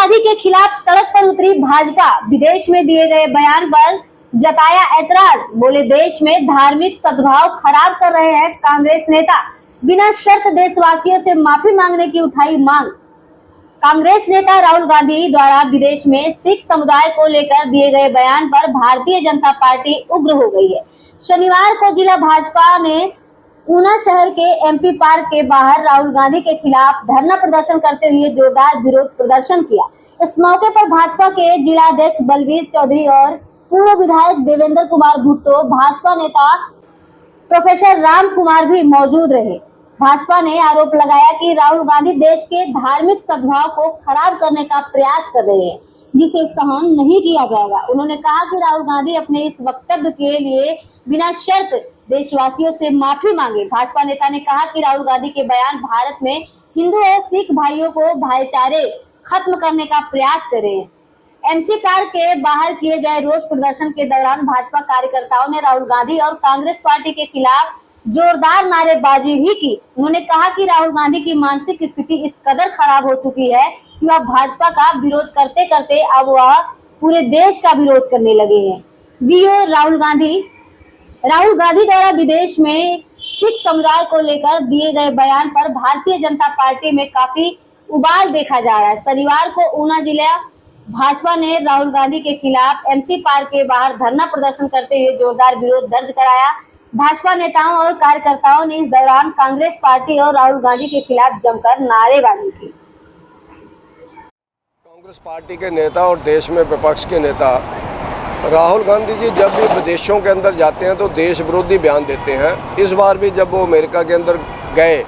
गांधी के खिलाफ सड़क पर उतरी भाजपा, विदेश में दिए गए बयान पर जताया ऐतराज। बोले देश में धार्मिक सद्भाव खराब कर रहे हैं कांग्रेस नेता, बिना शर्त देशवासियों से माफी मांगने की उठाई मांग। कांग्रेस नेता राहुल गांधी द्वारा विदेश में सिख समुदाय को लेकर दिए गए बयान पर भारतीय जनता पार्टी उग्र हो गई है। शनिवार को जिला भाजपा ने ऊना शहर के एमपी पार्क के बाहर राहुल गांधी के खिलाफ धरना प्रदर्शन करते हुए जोरदार विरोध प्रदर्शन किया। इस मौके पर भाजपा के जिला अध्यक्ष बलवीर चौधरी और पूर्व विधायक देवेंद्र कुमार भुट्टो, भाजपा नेता प्रोफेसर राम कुमार भी मौजूद रहे। भाजपा ने आरोप लगाया कि राहुल गांधी देश के धार्मिक सद्भाव को खराब करने का प्रयास कर रहे हैं, जिसे सहन नहीं किया जाएगा। उन्होंने कहा कि राहुल गांधी अपने इस वक्तव्य के लिए बिना शर्त देशवासियों से माफी मांगे। भाजपा नेता ने कहा कि राहुल गांधी के बयान भारत में हिंदू और सिख भाइयों को भाईचारे खत्म करने का प्रयास कर रहे हैं। एमसी पार्क के बाहर किए गए रोष प्रदर्शन के दौरान भाजपा कार्यकर्ताओं ने राहुल गांधी और कांग्रेस पार्टी के खिलाफ जोरदार नारेबाजी भी की। उन्होंने कहा कि राहुल गांधी की मानसिक स्थिति इस कदर खराब हो चुकी है कि वह भाजपा का विरोध करते करते अब वह पूरे देश का विरोध करने लगे हैं। वीओ राहुल गांधी द्वारा विदेश में सिख समुदाय को लेकर दिए गए बयान पर भारतीय जनता पार्टी में काफी उबाल देखा जा रहा है। शनिवार को ऊना जिला भाजपा ने राहुल गांधी के खिलाफ एमसी पार्क के बाहर धरना प्रदर्शन करते हुए जोरदार विरोध दर्ज कराया। भाजपा नेताओं और कार्यकर्ताओं ने इस दौरान कांग्रेस पार्टी और राहुल गांधी के खिलाफ जमकर नारेबाजी की। कांग्रेस पार्टी के नेता और देश में विपक्ष के नेता राहुल गांधी जी जब भी विदेशों के अंदर जाते हैं तो देश विरोधी बयान देते हैं। इस बार भी जब वो अमेरिका के अंदर गए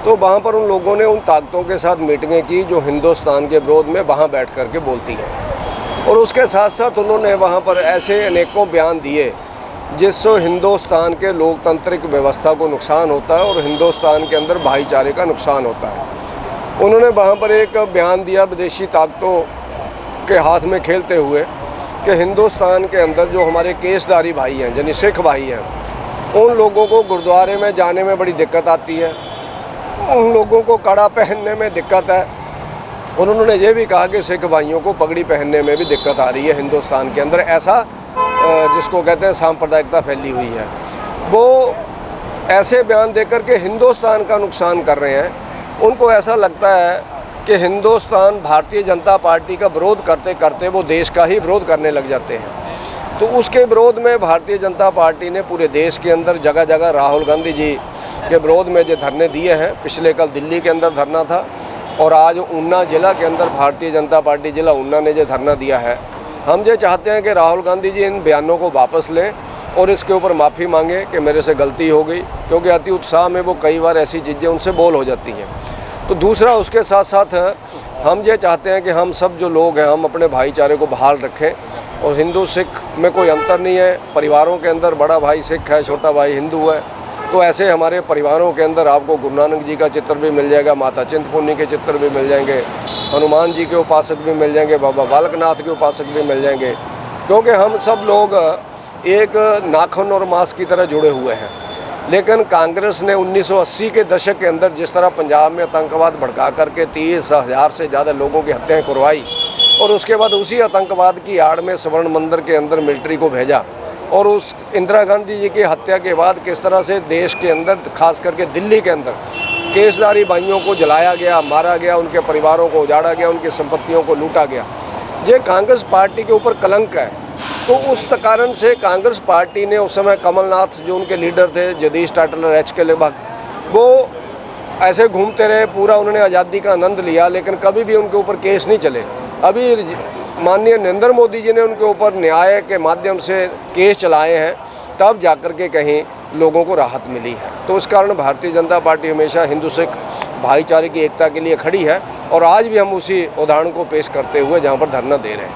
तो वहाँ पर उन लोगों ने उन ताकतों के साथ मीटिंगें की जो हिंदुस्तान के विरोध में वहाँ बैठ कर के बोलती हैं, और उसके साथ साथ उन्होंने वहाँ पर ऐसे अनेकों बयान दिए जिससे हिंदुस्तान के लोकतांत्रिक व्यवस्था को नुकसान होता है और हिंदुस्तान के अंदर भाईचारे का नुकसान होता है। उन्होंने वहाँ पर एक बयान दिया विदेशी ताकतों के हाथ में खेलते हुए कि हिंदुस्तान के अंदर जो हमारे केसदारी भाई हैं, यानी सिख भाई हैं, उन लोगों को गुरुद्वारे में जाने में बड़ी दिक्कत आती है, उन लोगों को कड़ा पहनने में दिक्कत है। और उन्होंने ये भी कहा कि सिख भाइयों को पगड़ी पहनने में भी दिक्कत आ रही है हिंदुस्तान के अंदर, ऐसा जिसको कहते हैं सांप्रदायिकता फैली हुई है। वो ऐसे बयान देकर के हिंदुस्तान का नुकसान कर रहे हैं। उनको ऐसा लगता है कि हिंदुस्तान भारतीय जनता पार्टी का विरोध करते करते वो देश का ही विरोध करने लग जाते हैं। तो उसके विरोध में भारतीय जनता पार्टी ने पूरे देश के अंदर जगह जगह राहुल गांधी जी के विरोध में जो धरने दिए हैं, पिछले कल दिल्ली के अंदर धरना था और आज ऊना जिला के अंदर भारतीय जनता पार्टी जिला ऊना ने जो धरना दिया है। हम ये चाहते हैं कि राहुल गांधी जी इन बयानों को वापस लें और इसके ऊपर माफ़ी मांगे कि मेरे से गलती हो गई, क्योंकि अति उत्साह में वो कई बार ऐसी चीज़ें उनसे बोल हो जाती हैं। तो दूसरा, उसके साथ साथ हम ये चाहते हैं कि हम सब जो लोग हैं हम अपने भाईचारे को बहाल रखें और हिंदू सिख में कोई अंतर नहीं है। परिवारों के अंदर बड़ा भाई सिख है, छोटा भाई हिंदू है। तो ऐसे हमारे परिवारों के अंदर आपको गुरु नानक जी का चित्र भी मिल जाएगा, माता चिंतपूर्णी के चित्र भी मिल जाएंगे, हनुमान जी के उपासक भी मिल जाएंगे, बाबा बालकनाथ के उपासक भी मिल जाएंगे, क्योंकि हम सब लोग एक नाखून और मांस की तरह जुड़े हुए हैं। लेकिन कांग्रेस ने 1980 के दशक के अंदर जिस तरह पंजाब में आतंकवाद भड़का करके 30,000 से ज़्यादा लोगों की हत्याएं करवाई और उसके बाद उसी आतंकवाद की आड़ में स्वर्ण मंदिर के अंदर मिलिट्री को भेजा, और उस इंदिरा गांधी जी की हत्या के बाद किस तरह से देश के अंदर खास करके दिल्ली के अंदर केसदारी भाइयों को जलाया गया, मारा गया, उनके परिवारों को उजाड़ा गया, उनकी संपत्तियों को लूटा गया, ये कांग्रेस पार्टी के ऊपर कलंक है। तो उस कारण से कांग्रेस पार्टी ने उस समय कमलनाथ जो उनके लीडर थे, जगदीश टाटलर, एच.के. लगभग, वो ऐसे घूमते रहे, पूरा उन्होंने आज़ादी का आनंद लिया, लेकिन कभी भी उनके ऊपर केस नहीं चले। अभी माननीय नरेंद्र मोदी जी ने उनके ऊपर न्याय के माध्यम से केस चलाए हैं, तब जाकर के कहीं लोगों को राहत मिली है। तो इस कारण भारतीय जनता पार्टी हमेशा हिंदू सिख भाईचारे की एकता के लिए खड़ी है और आज भी हम उसी उदाहरण को पेश करते हुए जहाँ पर धरना दे रहे हैं।